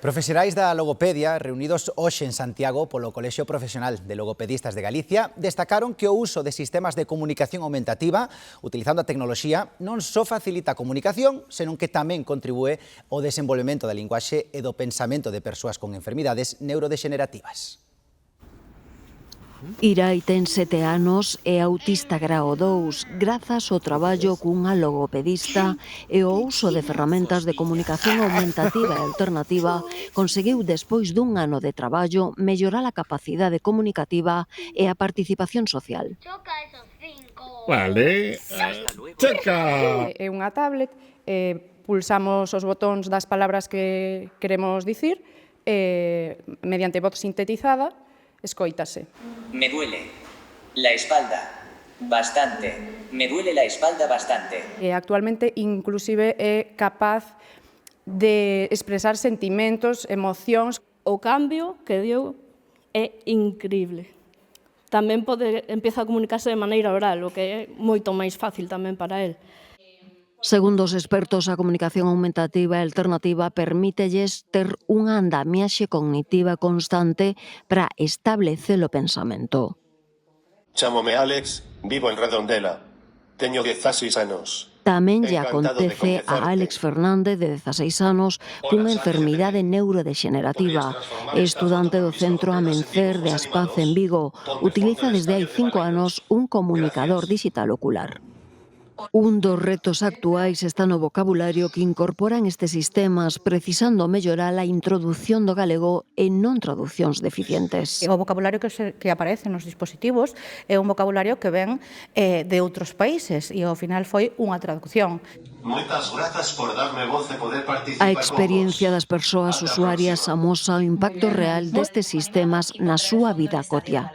Profesionais da logopedia, reunidos hoxe en Santiago polo Colexio Profesional de Logopedistas de Galicia, destacaron que o uso de sistemas de comunicación aumentativa, utilizando a tecnoloxía, non só facilita a comunicación, senón que tamén contribúe ao desenvolvemento da linguaxe e do pensamento de persoas con enfermidades neurodexenerativas. Irai ten 7 anos e autista grao 2, grazas ao traballo cunha logopedista e o uso de ferramentas de comunicación aumentativa e alternativa, conseguiu despois dun ano de traballo mellorar a capacidade comunicativa e a participación social. Vale, checa! É unha tablet, pulsamos os botóns das palabras que queremos dicir e, mediante voz sintetizada, escoítase. Me duele la espalda bastante. Me duele la espalda bastante. E actualmente, inclusive, é capaz de expresar sentimentos, emocións. O cambio que deu é increíble. Tamén empieza a comunicarse de maneira oral, o que é moito máis fácil tamén para el. Segundo os expertos, a comunicación aumentativa e alternativa permítelles ter unha andamiaxe cognitiva constante para establecer o pensamento. Chámome Alex, vivo en Redondela. Teño 16 anos. Tamén lle acontece a Alex Fernández, de 16 anos, cunha enfermidade neurodexenerativa. É estudante do Centro Amencer de Aspaz en Vigo. Utiliza desde hai 5 anos un comunicador digital ocular. Un dos retos actuais está no vocabulario que incorporan estes sistemas, precisando mellorar a introdución do galego e non traducións deficientes. O vocabulario que aparece nos dispositivos é un vocabulario que ven de outros países e ao final foi unha traducción. Moitas grazas por darme voz e poder participar. A experiencia das persoas usuarias amosa o impacto real destes sistemas na súa vida cotiá.